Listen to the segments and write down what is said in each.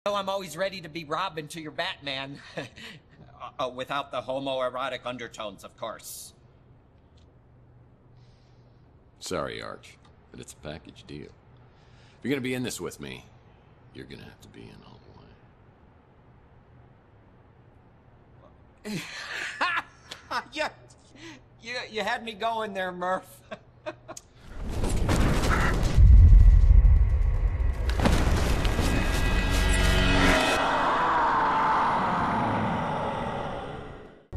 I'm always ready to be Robin to your Batman. Without the homoerotic undertones, of course. Sorry, Arch, but it's a package deal. If you're gonna be in this with me, you're gonna have to be in all the way. You had me going there, Murph.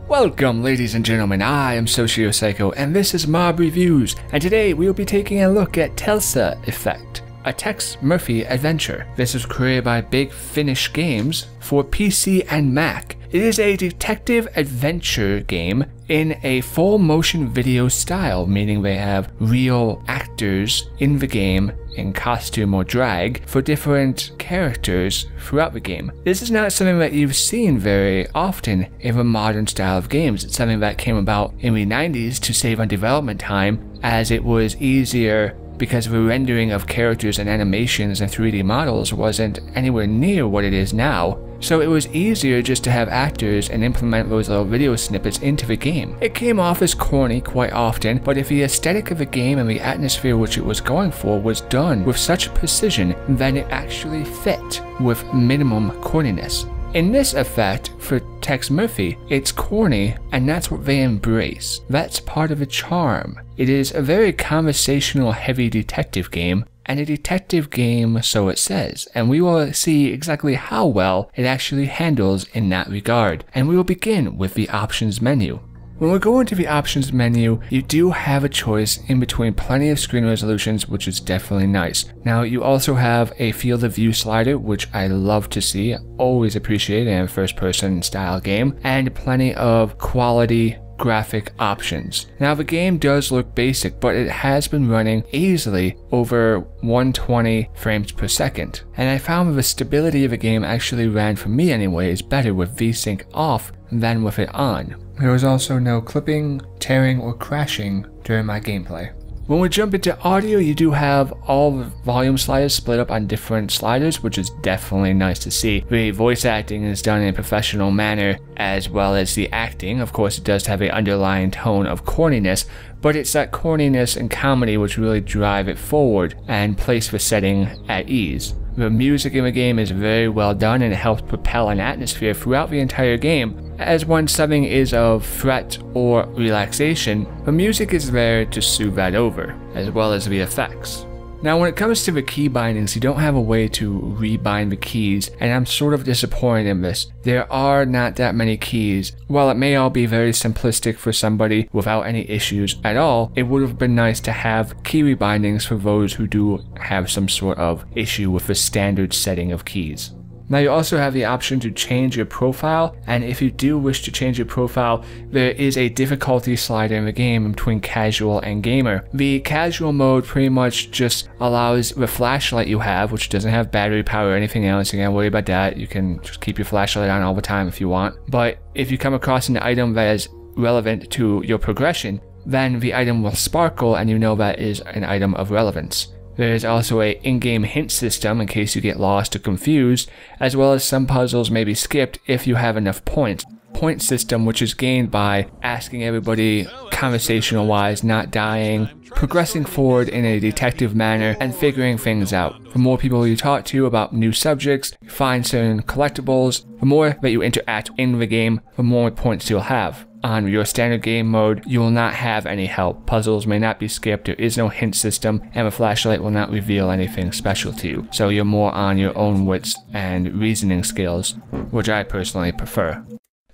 Welcome, ladies and gentlemen, I am SocioPsycho, and this is Mob Reviews, and today we will be taking a look at Telsa Effect, a Tex Murphy adventure. This was created by Big Finish Games for PC and Mac. It is a detective adventure game in a full motion video style, meaning they have real actors in the game in costume or drag for different characters throughout the game. This is not something that you've seen very often in the modern style of games. It's something that came about in the 90s to save on development time, as it was easier because the rendering of characters and animations and 3D models wasn't anywhere near what it is now. So it was easier just to have actors and implement those little video snippets into the game. It came off as corny quite often, but if the aesthetic of the game and the atmosphere which it was going for was done with such precision, then it actually fit with minimum corniness. In this effect, for Tex Murphy, it's corny, and that's what they embrace. That's part of the charm. It is a very conversational heavy detective game, and a detective game, so it says, and we will see exactly how well it actually handles in that regard. And we will begin with the options menu. When we go into the options menu, you do have a choice in between plenty of screen resolutions, which is definitely nice. Now, you also have a field of view slider, which I love to see, always appreciate in a first-person style game, and plenty of quality graphic options. Now, the game does look basic, but it has been running easily over 120 frames per second. And I found that the stability of the game actually ran, for me anyways, better with VSync off than with it on. There was also no clipping, tearing, or crashing during my gameplay. When we jump into audio, you do have all the volume sliders split up on different sliders, which is definitely nice to see. The voice acting is done in a professional manner, as well as the acting. Of course, it does have an underlying tone of corniness, but it's that corniness and comedy which really drive it forward and place the setting at ease. The music in the game is very well done, and it helps propel an atmosphere throughout the entire game. As when something is of threat or relaxation, the music is there to soothe that over, as well as the effects. Now, when it comes to the key bindings, you don't have a way to rebind the keys, and I'm sort of disappointed in this. There are not that many keys. While it may all be very simplistic for somebody without any issues at all, it would have been nice to have key rebindings for those who do have some sort of issue with the standard setting of keys. Now, you also have the option to change your profile, and if you do wish to change your profile, there is a difficulty slider in the game between casual and gamer. The casual mode pretty much just allows the flashlight you have, which doesn't have battery power or anything else. You can't worry about that. You can just keep your flashlight on all the time if you want. But if you come across an item that is relevant to your progression, then the item will sparkle and you know that is an item of relevance. There is also a in-game hint system in case you get lost or confused, as well as some puzzles may be skipped if you have enough points. Point system, which is gained by asking everybody conversational wise, not dying, progressing forward in a detective manner, and figuring things out. The more people you talk to about new subjects, find certain collectibles, the more that you interact in the game, the more points you'll have. On your standard game mode, you will not have any help. Puzzles may not be skipped, there is no hint system, and the flashlight will not reveal anything special to you. So you're more on your own wits and reasoning skills, which I personally prefer.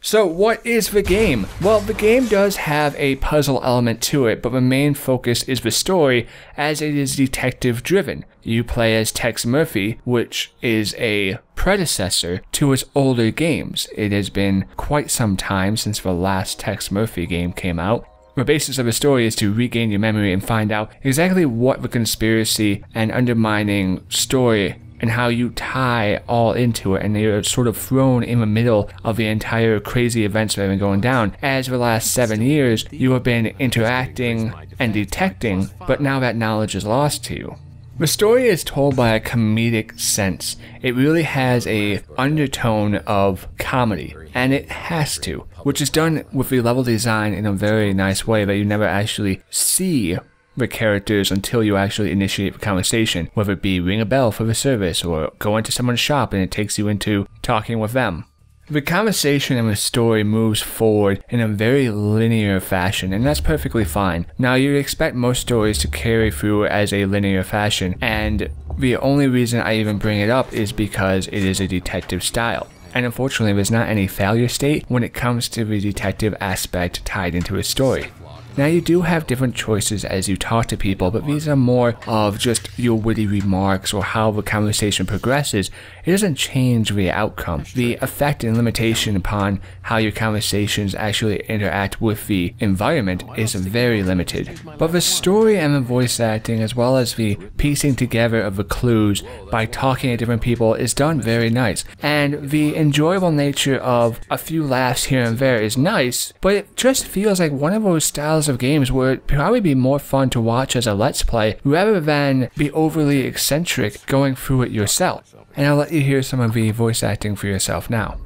So what is the game? Well, the game does have a puzzle element to it, but the main focus is the story, as it is detective driven. You play as Tex Murphy, which is a predecessor to his older games. It has been quite some time since the last Tex Murphy game came out. The basis of the story is to regain your memory and find out exactly what the conspiracy and undermining story and how you tie all into it, and you're sort of thrown in the middle of the entire crazy events that have been going down. As for the last 7 years, you have been interacting and detecting, but now that knowledge is lost to you. The story is told by a comedic sense. It really has a undertone of comedy, and it has to, which is done with the level design in a very nice way that you never actually see the characters until you actually initiate the conversation, whether it be ring a bell for the service or go into someone's shop and it takes you into talking with them. The conversation and the story moves forward in a very linear fashion, and that's perfectly fine. Now, you'd expect most stories to carry through as a linear fashion, and the only reason I even bring it up is because it is a detective style. And unfortunately, there's not any failure state when it comes to the detective aspect tied into a story. Now, you do have different choices as you talk to people, but these are more of just your witty remarks or how the conversation progresses. It doesn't change the outcome. The effect and limitation upon how your conversations actually interact with the environment is very limited. But the story and the voice acting, as well as the piecing together of the clues by talking to different people, is done very nice. And the enjoyable nature of a few laughs here and there is nice, but it just feels like one of those styles of games where it'd probably be more fun to watch as a let's play rather than be overly eccentric going through it yourself. And I'll let you hear some of the voice acting for yourself now.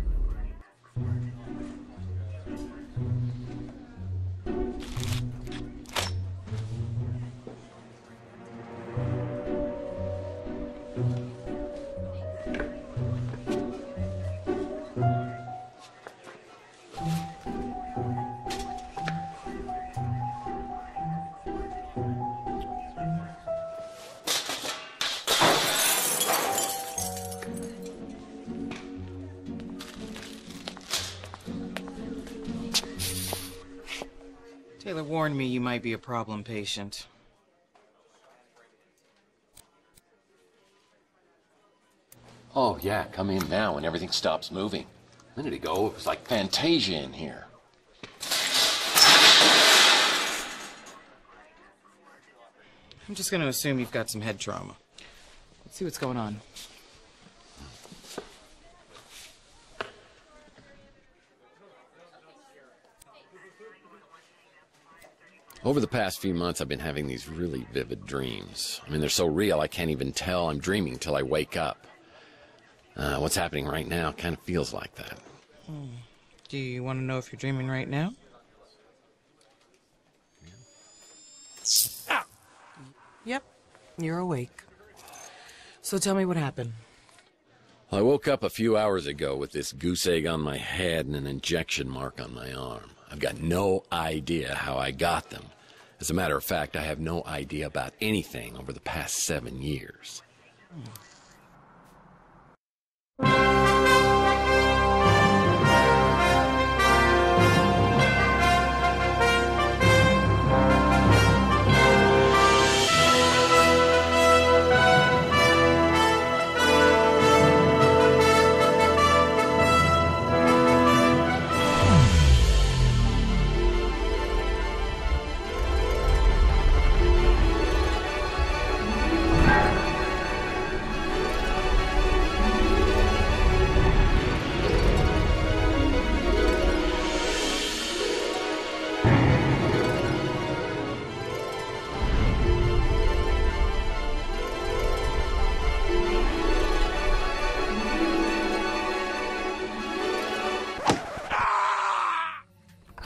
Taylor warned me you might be a problem patient. Oh, yeah, come in now and everything stops moving. A minute ago, it was like Fantasia in here. I'm just gonna assume you've got some head trauma. Let's see what's going on. Over the past few months, I've been having these really vivid dreams. I mean, they're so real, I can't even tell I'm dreaming till I wake up. What's happening right now kind of feels like that. Do you want to know if you're dreaming right now? Ah. Yep, you're awake. So tell me what happened. Well, I woke up a few hours ago with this goose egg on my head and an injection mark on my arm. I've got no idea how I got them. As a matter of fact, I have no idea about anything over the past 7 years.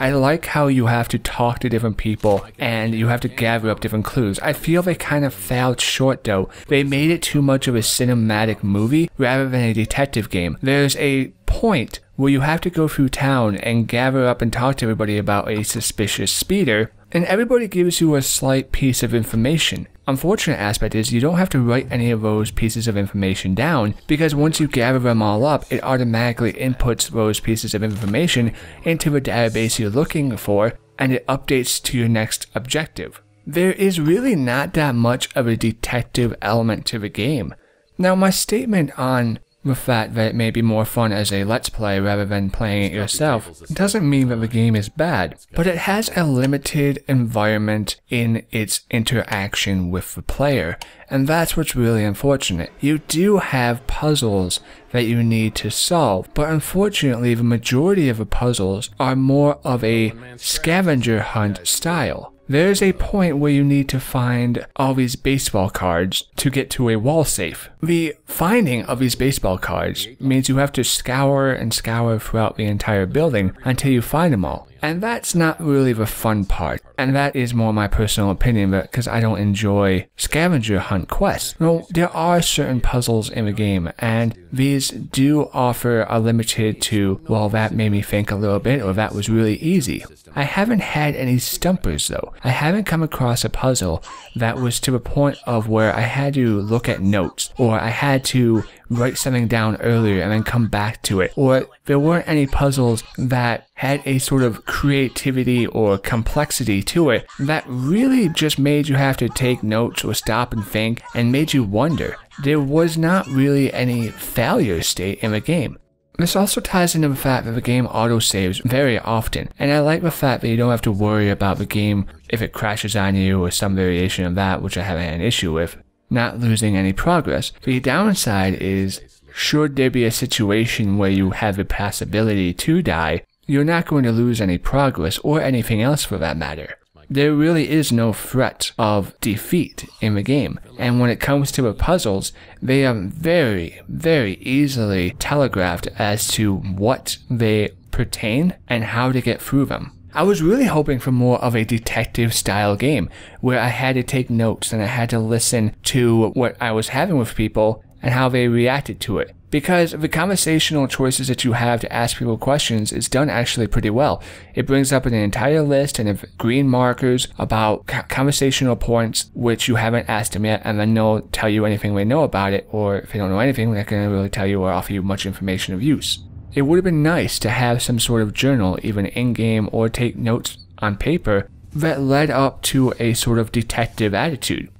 I like how you have to talk to different people and you have to gather up different clues. I feel they kind of fell short though. They made it too much of a cinematic movie rather than a detective game. There's a point where you have to go through town and gather up and talk to everybody about a suspicious speeder, and everybody gives you a slight piece of information. Unfortunate aspect is you don't have to write any of those pieces of information down, because once you gather them all up, it automatically inputs those pieces of information into the database you're looking for, and it updates to your next objective. There is really not that much of a detective element to the game. Now, my statement on the fact that it may be more fun as a let's play rather than playing it yourself doesn't mean that the game is bad, but it has a limited environment in its interaction with the player, and that's what's really unfortunate. You do have puzzles that you need to solve, but unfortunately the majority of the puzzles are more of a scavenger hunt style. there's a point where you need to find all these baseball cards to get to a wall safe. The finding of these baseball cards means you have to scour and scour throughout the entire building until you find them all. And that's not really the fun part. And that is more my personal opinion, because I don't enjoy scavenger hunt quests. No, there are certain puzzles in the game, and these do offer a limited to, well, that made me think a little bit, or that was really easy. I haven't had any stumpers though. I haven't come across a puzzle that was to the point of where I had to look at notes, or I had to write something down earlier and then come back to it, or there weren't any puzzles that had a sort of creativity or complexity to it that really just made you have to take notes or stop and think and made you wonder. There was not really any failure state in the game. This also ties into the fact that the game autosaves very often, and I like the fact that you don't have to worry about the game if it crashes on you or some variation of that, which I haven't had an issue with, not losing any progress. The downside is, should there be a situation where you have the possibility to die, you're not going to lose any progress or anything else for that matter. There really is no threat of defeat in the game, and when it comes to the puzzles, they are very, very easily telegraphed as to what they pertain and how to get through them. I was really hoping for more of a detective style game, where I had to take notes and I had to listen to what I was having with people and how they reacted to it. Because the conversational choices that you have to ask people questions is done actually pretty well. It brings up an entire list and of green markers about conversational points which you haven't asked them yet, and then they'll tell you anything they know about it, or if they don't know anything, they're not going to really tell you or offer you much information of use. It would have been nice to have some sort of journal, even in-game, or take notes on paper that led up to a sort of detective attitude.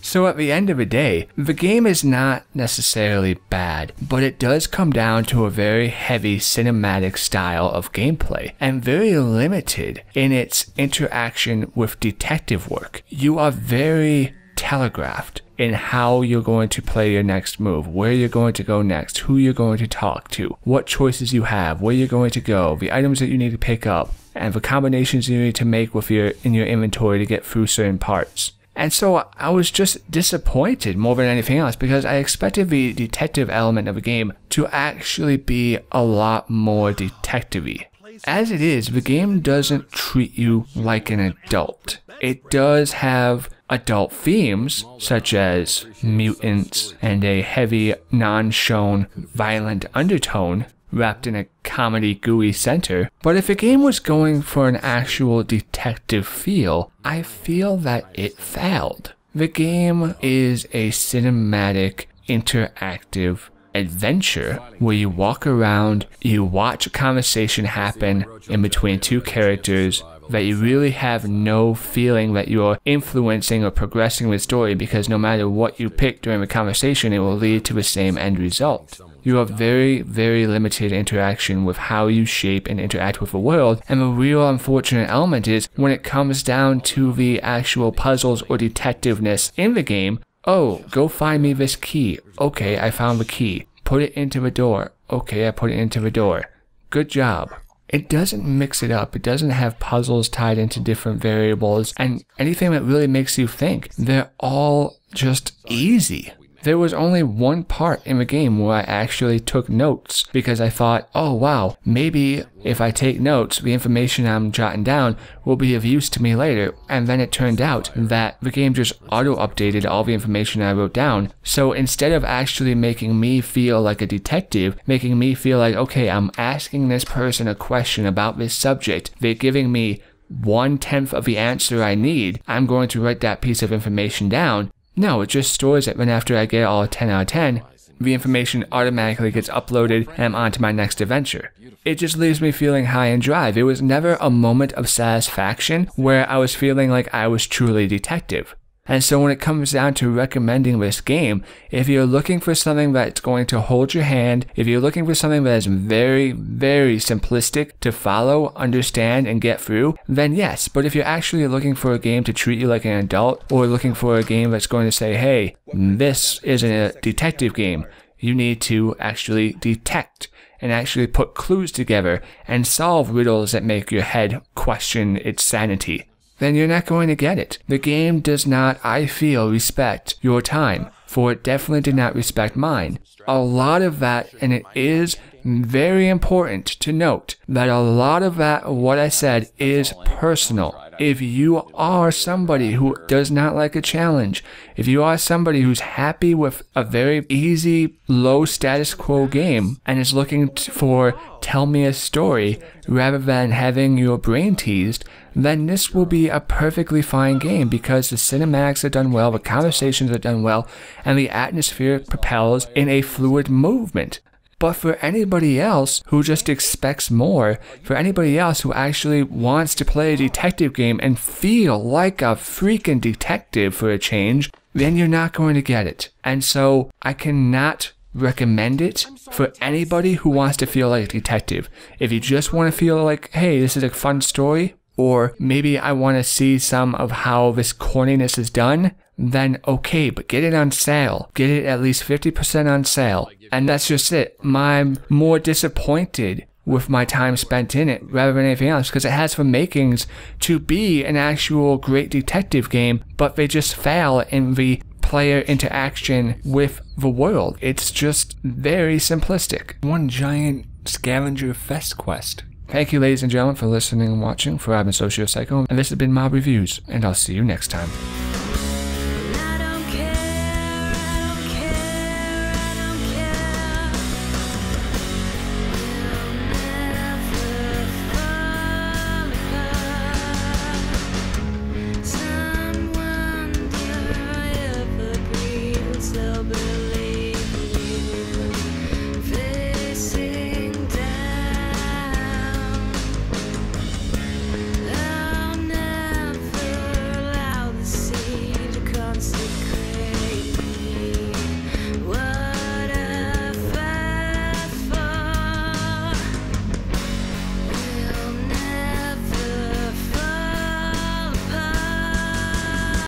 So at the end of the day, the game is not necessarily bad, but it does come down to a very heavy cinematic style of gameplay, and very limited in its interaction with detective work. You are very telegraphed in how you're going to play your next move, where you're going to go next, who you're going to talk to, what choices you have, where you're going to go, the items that you need to pick up, and the combinations you need to make with in your inventory to get through certain parts. And so I was just disappointed more than anything else, because I expected the detective element of the game to actually be a lot more detective-y. As it is, the game doesn't treat you like an adult. It does have adult themes, such as mutants and a heavy, non-shown, violent undertone, wrapped in a comedy gooey center, but if the game was going for an actual detective feel, I feel that it failed. The game is a cinematic, interactive adventure where you walk around, you watch a conversation happen in between two characters that you really have no feeling that you're influencing or progressing the story, because no matter what you pick during the conversation, it will lead to the same end result. You have very, very limited interaction with how you shape and interact with the world, and the real unfortunate element is when it comes down to the actual puzzles or detectiveness in the game. Oh, go find me this key. Okay, I found the key. Put it into the door. Okay, I put it into the door. Good job. It doesn't mix it up. It doesn't have puzzles tied into different variables and anything that really makes you think. They're all just easy. There was only one part in the game where I actually took notes, because I thought, oh wow, maybe if I take notes, the information I'm jotting down will be of use to me later. And then it turned out that the game just auto-updated all the information I wrote down. So instead of actually making me feel like a detective, making me feel like, okay, I'm asking this person a question about this subject, they're giving me 1/10 of the answer I need, I'm going to write that piece of information down. No, it just stores it, and after I get all 10 out of 10, the information automatically gets uploaded and I'm on to my next adventure. It just leaves me feeling high and dry. There was never a moment of satisfaction where I was feeling like I was truly detective. And so when it comes down to recommending this game, if you're looking for something that's going to hold your hand, if you're looking for something that is very, very simplistic to follow, understand, and get through, then yes. But if you're actually looking for a game to treat you like an adult, or looking for a game that's going to say, hey, this isn't a detective game, you need to actually detect and actually put clues together and solve riddles that make your head question its sanity, then you're not going to get it. The game does not, I feel, respect your time, for it definitely did not respect mine. A lot of that, and it is very important to note that a lot of that, what I said, is personal. If you are somebody who does not like a challenge, if you are somebody who's happy with a very easy, low status quo game and is looking for tell me a story rather than having your brain teased, then this will be a perfectly fine game because the cinematics are done well, the conversations are done well, and the atmosphere propels in a fluid movement. But for anybody else who just expects more, for anybody else who actually wants to play a detective game and feel like a freaking detective for a change, then you're not going to get it. And so I cannot recommend it for anybody who wants to feel like a detective. If you just want to feel like, hey, this is a fun story, or maybe I want to see some of how this corniness is done, then okay, but get it on sale. Get it at least 50% on sale. And that's just it. I'm more disappointed with my time spent in it rather than anything else because it has the makings to be an actual great detective game, but they just fail in the player interaction with the world. It's just very simplistic. One giant scavenger fest quest. Thank you, ladies and gentlemen, for listening and watching. I've been SocioPsycho, and this has been Mob Reviews, and I'll see you next time.